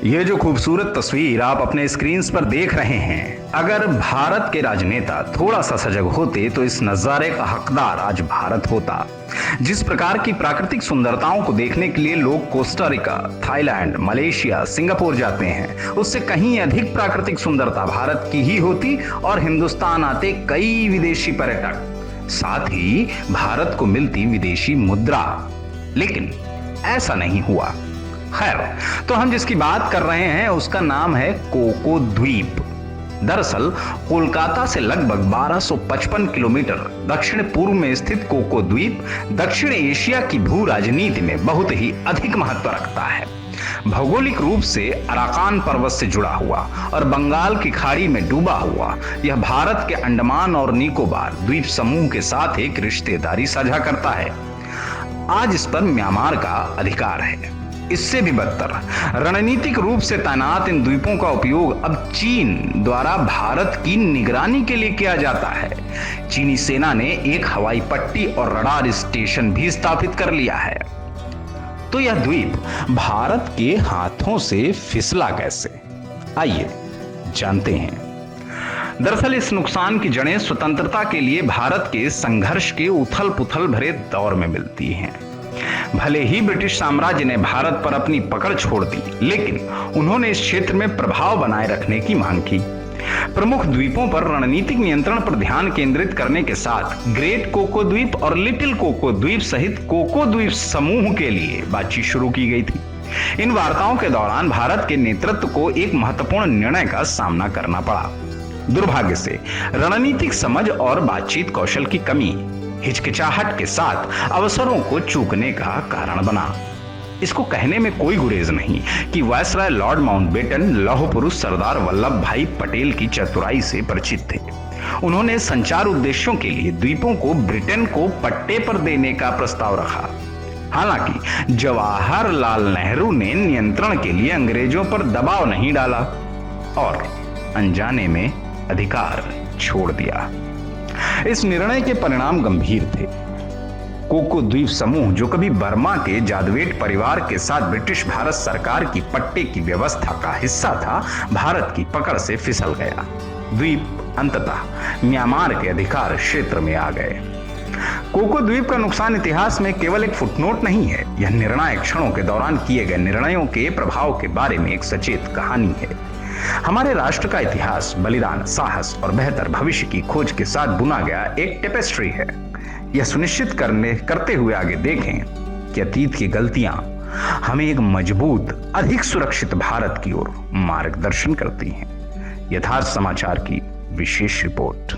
ये जो खूबसूरत तस्वीर आप अपने स्क्रीन पर देख रहे हैं, अगर भारत के राजनेता थोड़ा सा सजग होते तो इस नजारे का हकदार आज भारत होता। जिस प्रकार की प्राकृतिक सुंदरताओं को देखने के लिए लोग Costa Rica, Thailand, Malaysia, Singapore जाते हैं, उससे कहीं अधिक प्राकृतिक सुंदरता भारत की ही होती और हिंदुस्तान आते कई विदेशी पर्यटक, साथ ही भारत को मिलती विदेशी मुद्रा। लेकिन ऐसा नहीं हुआ। खैर, तो हम जिसकी बात कर रहे हैं उसका नाम है कोको द्वीप। दरअसल कोलकाता से लगभग 1255 किलोमीटर दक्षिण पूर्व में स्थित कोको द्वीप दक्षिण एशिया की भू राजनीति में बहुत ही अधिक महत्व रखता है। भौगोलिक रूप से अराकान पर्वत से जुड़ा हुआ और बंगाल की खाड़ी में डूबा हुआ, यह भारत के अंडमान और निकोबार द्वीप समूह के साथ एक रिश्तेदारी साझा करता है। आज इस पर म्यांमार का अधिकार है। इससे भी बदतर, रणनीतिक रूप से तैनात इन द्वीपों का उपयोग अब चीन द्वारा भारत की निगरानी के लिए किया जाता है। चीनी सेना ने एक हवाई पट्टी और रडार स्टेशन भी स्थापित कर लिया है। तो यह द्वीप भारत के हाथों से फिसला कैसे? आइए जानते हैं। दरअसल इस नुकसान की जड़ें स्वतंत्रता के लिए भारत के संघर्ष के उथल पुथल भरे दौर में मिलती हैं। भले ही ब्रिटिश साम्राज्य ने भारत पर अपनी पकड़ छोड़ दी, लेकिन उन्होंने इस क्षेत्र में प्रभाव बनाए रखने की मांग की। प्रमुख द्वीपों पर रणनीतिक नियंत्रण पर ध्यान केंद्रित करने के साथ ग्रेट कोको द्वीप और लिटिल कोको द्वीप सहित कोको द्वीप समूह के लिए बातचीत शुरू की गई थी। इन वार्ताओं के दौरान भारत के नेतृत्व को एक महत्वपूर्ण निर्णय का सामना करना पड़ा। दुर्भाग्य से रणनीतिक समझ और बातचीत कौशल की कमी हिचकिचाहट के साथ अवसरों को चूकने का कारण बना। इसको कहने में कोई गुरेज नहीं कि वायसराय लॉर्ड माउंटबेटन लौह पुरुष सरदार वल्लभ भाई पटेल की चतुराई से परिचित थे। उन्होंने संचार उद्देश्यों के लिए द्वीपों को ब्रिटेन को पट्टे पर देने का प्रस्ताव रखा। हालांकि जवाहरलाल नेहरू ने नियंत्रण के लिए अंग्रेजों पर दबाव नहीं डाला और अनजाने में अधिकार छोड़ दिया। इस निर्णय के परिणाम गंभीर थे। कोको द्वीप समूह, जो कभी बर्मा के जादवेट परिवार के साथ ब्रिटिश भारत सरकार की पट्टे की व्यवस्था का हिस्सा था, भारत की पकड़ से फिसल गया। द्वीप अंततः म्यांमार के अधिकार क्षेत्र में आ गए। कोको द्वीप का नुकसान इतिहास में केवल एक फुटनोट नहीं है, यह निर्णायक क्षणों के दौरान किए गए निर्णयों के प्रभाव के बारे में एक सचेत कहानी है। हमारे राष्ट्र का इतिहास बलिदान, साहस और बेहतर भविष्य की खोज के साथ बुना गया एक टेपेस्ट्री है। यह सुनिश्चित करते हुए आगे देखें कि अतीत की गलतियां हमें एक मजबूत, अधिक सुरक्षित भारत की ओर मार्गदर्शन करती हैं। यथार्थ समाचार की विशेष रिपोर्ट।